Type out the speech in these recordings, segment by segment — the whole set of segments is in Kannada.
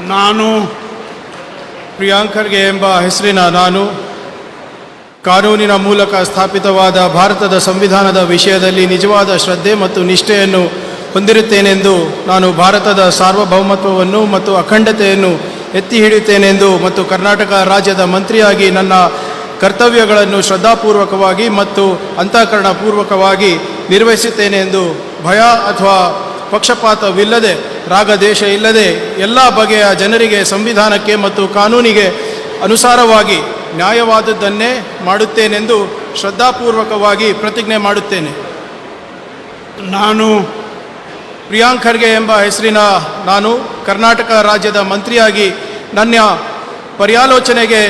ನಾನು ಪ್ರಿಯಾಂಕ್ ಖರ್ಗೆ ಎಂಬ ಹೆಸರಿನ ನಾನು ಕಾನೂನಿನ ಮೂಲಕ ಸ್ಥಾಪಿತವಾದ ಭಾರತದ ಸಂವಿಧಾನದ ವಿಷಯದಲ್ಲಿ ನಿಜವಾದ ಶ್ರದ್ಧೆ ಮತ್ತು ನಿಷ್ಠೆಯನ್ನು ಹೊಂದಿರುತ್ತೇನೆಂದು ನಾನು ಭಾರತದ ಸಾರ್ವಭೌಮತ್ವವನ್ನು ಮತ್ತು ಅಖಂಡತೆಯನ್ನು ಎತ್ತಿ ಹಿಡಿಯುತ್ತೇನೆಂದು ಮತ್ತು ಕರ್ನಾಟಕ ರಾಜ್ಯದ ಮಂತ್ರಿಯಾಗಿ ನನ್ನ ಕರ್ತವ್ಯಗಳನ್ನು ಶ್ರದ್ಧಾಪೂರ್ವಕವಾಗಿ ಮತ್ತು ಅಂತಃಕರಣಪೂರ್ವಕವಾಗಿ ನಿರ್ವಹಿಸುತ್ತೇನೆ ಎಂದು ಭಯ ಅಥವಾ ಪಕ್ಷಪಾತವಿಲ್ಲದೆ ರಾಗದೇಶ ಇಲ್ಲದೆ ಎಲ್ಲ ಬಗೆಯ ಜನರಿಗೆ ಸಂವಿಧಾನಕ್ಕೆ ಮತ್ತು ಕಾನೂನಿಗೆ ಅನುಸಾರವಾಗಿ ನ್ಯಾಯವಾದದ್ದನ್ನೇ ಮಾಡುತ್ತೇನೆಂದು ಶ್ರದ್ಧಾಪೂರ್ವಕವಾಗಿ ಪ್ರತಿಜ್ಞೆ ಮಾಡುತ್ತೇನೆ. ನಾನು ಪ್ರಿಯಾಂಕ್ ಖರ್ಗೆ ಎಂಬ ಹೆಸರಿನ ನಾನು ಕರ್ನಾಟಕ ರಾಜ್ಯದ ಮಂತ್ರಿಯಾಗಿ ನನ್ನ ಪರ್ಯಾಲೋಚನೆಗೆ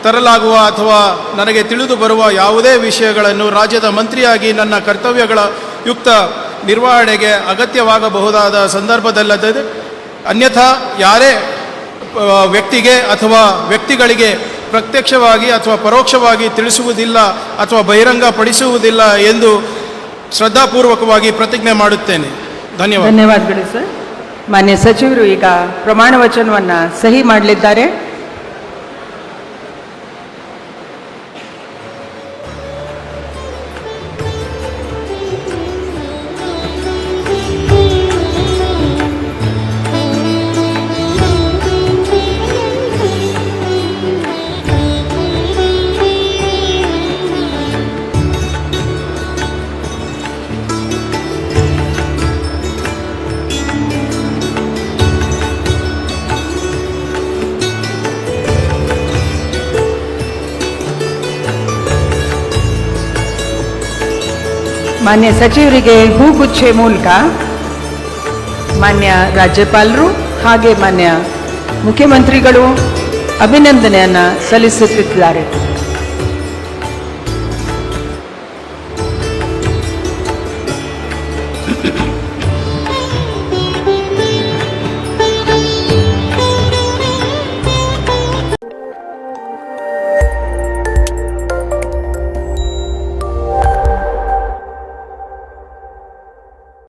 ತರಲಾಗುವ ಅಥವಾ ನನಗೆ ತಿಳಿದು ಬರುವ ಯಾವುದೇ ವಿಷಯಗಳನ್ನು ರಾಜ್ಯದ ಮಂತ್ರಿಯಾಗಿ ನನ್ನ ಕರ್ತವ್ಯಗಳ ಯುಕ್ತ ನಿರ್ವಹಣೆಗೆ ಅಗತ್ಯವಾಗಬಹುದಾದ ಸಂದರ್ಭದಲ್ಲದೆ ಅನ್ಯಥಾ ಯಾರೇ ವ್ಯಕ್ತಿಗೆ ಅಥವಾ ವ್ಯಕ್ತಿಗಳಿಗೆ ಪ್ರತ್ಯಕ್ಷವಾಗಿ ಅಥವಾ ಪರೋಕ್ಷವಾಗಿ ತಿಳಿಸುವುದಿಲ್ಲ ಅಥವಾ ಬಹಿರಂಗಪಡಿಸುವುದಿಲ್ಲ ಎಂದು ಶ್ರದ್ಧಾಪೂರ್ವಕವಾಗಿ ಪ್ರತಿಜ್ಞೆ ಮಾಡುತ್ತೇನೆ. ಧನ್ಯವಾದಗಳು ಸರ್. ಮಾನ್ಯ ಸಚಿವರು ಈಗ ಪ್ರಮಾಣ ವಚನವನ್ನು ಸಹಿ ಮಾಡಲಿದ್ದಾರೆ. ಮಾನ್ಯ ಸಚಿವರಿಗೆ ಹೂಗುಚ್ಛೆ ಮೂಲಕ ಮಾನ್ಯ ರಾಜ್ಯಪಾಲರು ಹಾಗೆ ಮಾನ್ಯ ಮುಖ್ಯಮಂತ್ರಿಗಳು ಅಭಿನಂದನೆಯನ್ನು ಸಲ್ಲಿಸುತ್ತಿದ್ದಾರೆ.